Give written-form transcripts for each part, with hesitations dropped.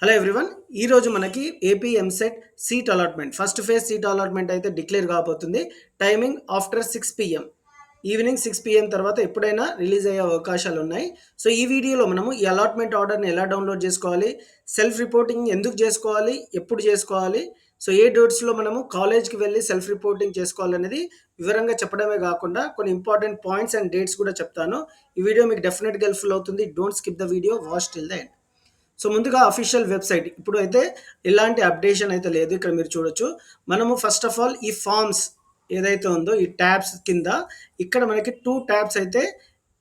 Hello everyone. ఈరోజు మనకి AP EAMCET seat allotment first phase seat allotment అయితే declare కాబోతుంది. Timing after 6 PM, evening 6 PM తర్వాత ఎప్పుడైనా రిలీజ్ అయ్యే అవకాశాలు ఉన్నాయి. సో ఈ వీడియోలో మనము ఈ అలాట్మెంట్ ఆర్డర్ని ఎలా డౌన్లోడ్ చేసుకోవాలి, సెల్ఫ్ రిపోర్టింగ్ ఎందుకు చేసుకోవాలి, ఎప్పుడు చేసుకోవాలి, సో ఏ డేట్స్లో మనము కాలేజ్కి వెళ్ళి సెల్ఫ్ రిపోర్టింగ్ చేసుకోవాలనేది వివరంగా చెప్పడమే కాకుండా కొన్ని ఇంపార్టెంట్ పాయింట్స్ అండ్ డేట్స్ కూడా చెప్తాను. ఈ వీడియో మీకు డెఫినెట్గా హెల్ప్ఫుల్ అవుతుంది. Don't skip the video, watch till the end. So ముందుగా అఫీషియల్ వెబ్సైట్ ఇప్పుడు అయితే ఎలాంటి అప్డేషన్ అయితే లేదు. ఇక్కడ మీరు చూడొచ్చు. మనము ఫస్ట్ ఆఫ్ ఆల్ ఈ ఫార్మ్స్ ఏదైతే ఉందో ఈ ట్యాబ్స్ కింద ఇక్కడ మనకి 2 ట్యాబ్స్ అయితే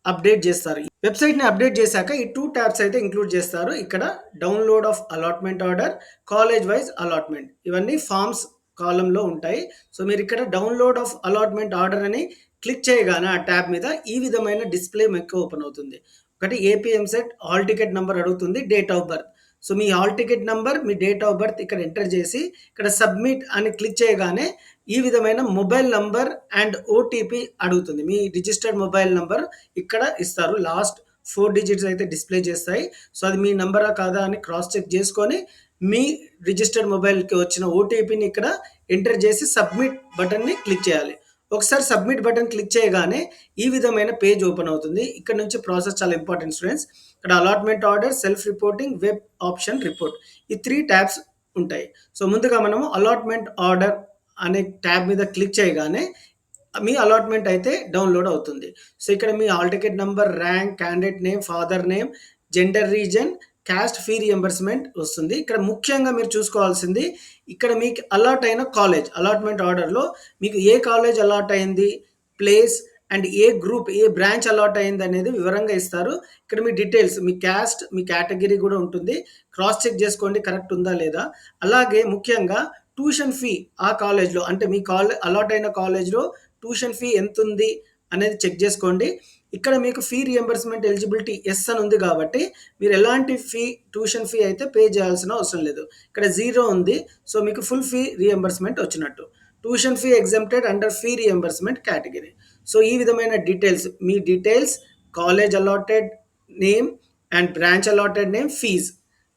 అప్డేట్ చేస్తారు. వెబ్సైట్ని అప్డేట్ చేశాక ఈ 2 ట్యాబ్స్ అయితే ఇంక్లూడ్ చేస్తారు. ఇక్కడ download of allotment order, college wise allotment, ఇవన్నీ ఫార్మ్స్ కాలంలో ఉంటాయి. సో మీరు ఇక్కడ డౌన్లోడ్ ఆఫ్ అలాట్మెంట్ ఆర్డర్ అని క్లిక్ చేయగానే ఆ ట్యాబ్ మీద ఈ విధమైన డిస్ప్లే మీకు ఓపెన్ అవుతుంది. ఒకటి AP EAMCET hall ticket number అడుగుతుంది, డేట్ ఆఫ్ బర్త్. సో మీ హాల్ టికెట్ నెంబర్, మీ డేట్ ఆఫ్ బర్త్ ఇక్కడ ఎంటర్ చేసి ఇక్కడ సబ్మిట్ అని క్లిక్ చేయగానే ఈ విధమైన మొబైల్ నంబర్ అండ్ ఓటీపీ అడుగుతుంది. మీ రిజిస్టర్డ్ మొబైల్ నంబర్ ఇక్కడ ఇస్తారు. లాస్ట్ 4 డిజిట్స్ అయితే డిస్ప్లే చేస్తాయి. సో అది మీ నంబరా కాదా అని క్రాస్ చెక్ చేసుకొని మీ రిజిస్టర్డ్ మొబైల్కి వచ్చిన ఓటీపీని ఇక్కడ ఎంటర్ చేసి సబ్మిట్ బటన్ని క్లిక్ చేయాలి. ఒకసారి సబ్మిట్ బటన్ క్లిక్ చేయగానే ఈ విధమైన పేజ్ ఓపెన్ అవుతుంది. ఇక్కడ నుంచి ప్రాసెస్ చాలా ఇంపార్టెంట్ స్టూడెంట్స్. ఇక్కడ allotment order, self reporting, web option, report, ఈ 3 ట్యాబ్స్ ఉంటాయి. సో ముందుగా మనము అలాట్మెంట్ ఆర్డర్ అనే ట్యాబ్ మీద క్లిక్ చేయగానే మీ అలాట్మెంట్ అయితే డౌన్లోడ్ అవుతుంది. సో ఇక్కడ మీ hall ticket number, rank, candidate name, father name, gender, region, caste, fee reimbursement వస్తుంది. ఇక్కడ ముఖ్యంగా మీరు చూసుకోవాల్సింది ఇక్కడ మీకు అలాట్ అయిన కాలేజ్ అలాట్మెంట్ ఆర్డర్లో మీకు ఏ కాలేజ్ అలాట్ అయింది, ప్లేస్ అండ్ ఏ గ్రూప్, ఏ బ్రాంచ్ అలాట్ అయింది అనేది వివరంగా ఇస్తారు. ఇక్కడ మీ డీటెయిల్స్, మీ క్యాస్ట్, మీ కేటగిరీ కూడా ఉంటుంది. క్రాస్ చెక్ చేసుకోండి కరెక్ట్ ఉందా లేదా. అలాగే ముఖ్యంగా ట్యూషన్ ఫీ ఆ కాలేజ్లో, అంటే మీ అలాట్ అయిన కాలేజ్లో ట్యూషన్ ఫీ ఎంత ఉంది అనేది చెక్ చేసుకోండి. ఇక్కడ మీకు ఫీ రియంబర్స్మెంట్ ఎలిజిబిలిటీ ఎస్ అని ఉంది కాబట్టి మీరు ఎలాంటి ట్యూషన్ ఫీ అయితే పే చేయాల్సిన అవసరం లేదు. ఇక్కడ 0 ఉంది. సో మీకు ఫుల్ ఫీ రియంబర్స్మెంట్ వచ్చినట్టు. Tuition fee exempted under fee reimbursement category. So ఈ విధమైన డీటెయిల్స్, మీ details, college allotted name and branch allotted name, fees,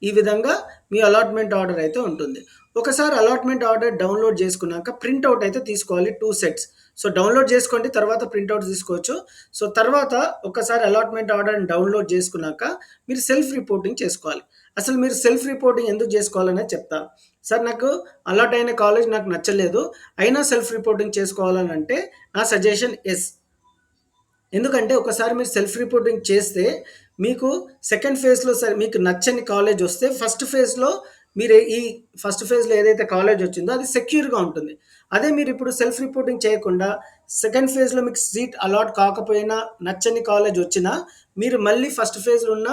ఈ విధంగా మీ అలాట్మెంట్ ఆర్డర్ అయితే ఉంటుంది. ఒకసారి అలాట్మెంట్ ఆర్డర్ డౌన్లోడ్ చేసుకున్నాక ప్రింట్అవుట్ అయితే తీసుకోవాలి, 2 సెట్స్. సో డౌన్లోడ్ చేసుకోండి, తర్వాత ప్రింట్అవుట్ తీసుకోవచ్చు. సో తర్వాత ఒకసారి అలాట్మెంట్ ఆర్డర్ని డౌన్లోడ్ చేసుకున్నాక మీరు సెల్ఫ్ రిపోర్టింగ్ చేసుకోవాలి. అసలు మీరు సెల్ఫ్ రిపోర్టింగ్ ఎందుకు చేసుకోవాలనేది చెప్తాను. సార్ నాకు అలాట్ అయిన కాలేజ్ నాకు నచ్చలేదు, అయినా సెల్ఫ్ రిపోర్టింగ్ చేసుకోవాలని అంటే నా సజెషన్ ఎస్. ఎందుకంటే ఒకసారి మీరు సెల్ఫ్ రిపోర్టింగ్ చేస్తే మీకు సెకండ్ ఫేజ్లో సరే మీకు నచ్చని కాలేజ్ వస్తే ఫస్ట్ ఫేజ్లో మీరు ఈ ఫస్ట్ ఫేజ్లో ఏదైతే కాలేజ్ వచ్చిందో అది సెక్యూర్గా ఉంటుంది. అదే మీరు ఇప్పుడు సెల్ఫ్ రిపోర్టింగ్ చేయకుండా సెకండ్ ఫేజ్లో మీకు సీట్ అలాట్ కాకపోయినా, నచ్చని కాలేజ్ వచ్చినా మీరు మళ్ళీ ఫస్ట్ ఫేజ్లో ఉన్న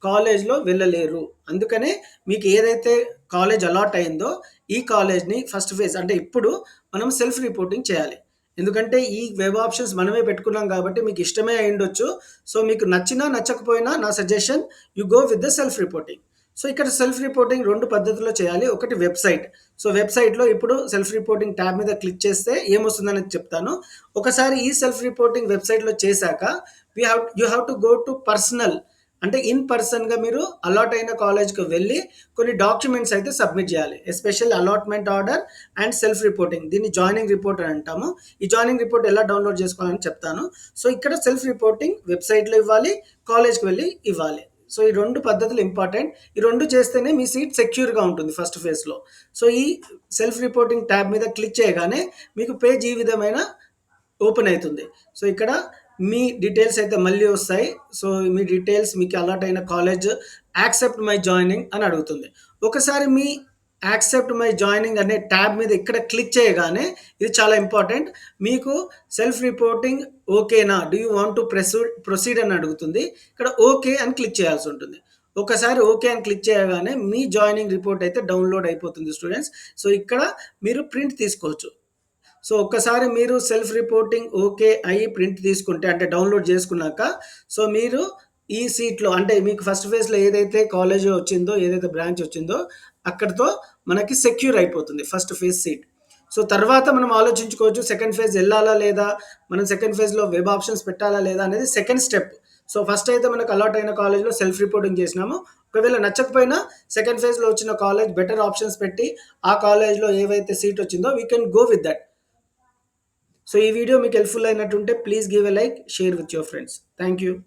కాలేజ్లో వెళ్ళలేరు. అందుకనే మీకు ఏదైతే కాలేజ్ అలాట్ అయిందో ఈ కాలేజ్ని ఫస్ట్ ఫేజ్ అంటే ఇప్పుడు మనం సెల్ఫ్ రిపోర్టింగ్ చేయాలి. ఎందుకంటే ఈ వెబ్ ఆప్షన్స్ మనమే పెట్టుకున్నాం కాబట్టి మీకు ఇష్టమే అయ్యుండొచ్చు. సో మీకు నచ్చినా నచ్చకపోయినా నా suggestion you go with the self reporting. So ఇక్కడ సెల్ఫ్ రిపోర్టింగ్ 2 పద్ధతుల్లో చేయాలి. ఒకటి వెబ్సైట్. సో వెబ్సైట్‌లో ఇప్పుడు సెల్ఫ్ రిపోర్టింగ్ ట్యాబ్ మీద క్లిక్ చేస్తే ఏమొస్తుందనేది చెప్తాను. ఒకసారి ఈ సెల్ఫ్ రిపోర్టింగ్ వెబ్సైట్‌లో చేశాక you have to go to personal, అంటే ఇన్ పర్సన్‌గా మీరు అలాట్ అయిన కాలేజ్‌కి వెళ్ళి కొన్ని డాక్యుమెంట్స్ అయితే సబ్మిట్ చేయాలి. Especially allotment order and self reporting, దీన్ని జాయినింగ్ రిపోర్ట్ అని అంటాము. ఈ జాయినింగ్ రిపోర్ట్ ఎలా డౌన్లోడ్ చేసుకోవాలని చెప్తాను. సో ఇక్కడ సెల్ఫ్ రిపోర్టింగ్ వెబ్సైట్‌లో ఇవ్వాలి, కాలేజ్‌కి వెళ్ళి ఇవ్వాలి. సో ఈ 2 పద్ధతులు ఇంపార్టెంట్. ఈ 2 చేస్తేనే మీ సీట్ సెక్యూర్‌గా ఉంటుంది ఫస్ట్ ఫేజ్‌లో. సో ఈ సెల్ఫ్ రిపోర్టింగ్ ట్యాబ్ మీద క్లిక్ చేయగానే మీకు పేజ్ ఈ విధమైన ఓపెన్ అవుతుంది. సో ఇక్కడ మీ డీటెయిల్స్ అయితే మళ్ళీ వస్తాయి. సో మీ డీటెయిల్స్, మీకు అలాట్ అయిన కాలేజ్, యాక్సెప్ట్ మై జాయినింగ్ అని అడుగుతుంది. ఒకసారి మీ యాక్సెప్ట్ మై జాయినింగ్ అనే ట్యాబ్ మీద ఇక్కడ క్లిక్ చేయగానే ఇది చాలా ఇంపార్టెంట్. మీకు సెల్ఫ్ రిపోర్టింగ్ ఓకేనా, do you want to proceed అని అడుగుతుంది. ఇక్కడ ఓకే అని క్లిక్ చేయాల్సి ఉంటుంది. ఒకసారి ఓకే అని క్లిక్ చేయగానే మీ జాయినింగ్ రిపోర్ట్ అయితే డౌన్లోడ్ అయిపోతుంది స్టూడెంట్స్. సో ఇక్కడ మీరు ప్రింట్ తీసుకోవచ్చు. సో ఒక్కసారి మీరు సెల్ఫ్ రిపోర్టింగ్ ఓకే అయ్యి ప్రింట్ తీసుకుంటే, అంటే డౌన్లోడ్ చేసుకున్నాక, సో మీరు ఈ సీట్లో అంటే మీకు ఫస్ట్ ఫేజ్లో ఏదైతే కాలేజ్ వచ్చిందో, ఏదైతే బ్రాంచ్ వచ్చిందో అక్కడితో మనకి సెక్యూర్ అయిపోతుంది ఫస్ట్ ఫేజ్ సీట్. సో తర్వాత మనం ఆలోచించుకోవచ్చు సెకండ్ ఫేజ్ వెళ్ళాలా లేదా, మనం సెకండ్ ఫేజ్లో వెబ్ ఆప్షన్స్ పెట్టాలా లేదా అనేది సెకండ్ స్టెప్. సో ఫస్ట్ అయితే మనకు అలాట్ అయిన కాలేజ్లో సెల్ఫ్ రిపోర్టింగ్ చేసినాము, ఒకవేళ నచ్చకపోయినా సెకండ్ ఫేజ్‌లో వచ్చిన కాలేజ్ బెటర్ ఆప్షన్స్ పెట్టి, ఆ కాలేజ్‌లో ఏవైతే సీట్ వచ్చిందో we can go with that. So, ఈ వీడియో మీకు హెల్ప్‌ఫుల్ అయినట్టుంటే please give a like, share with your friends. Thank you.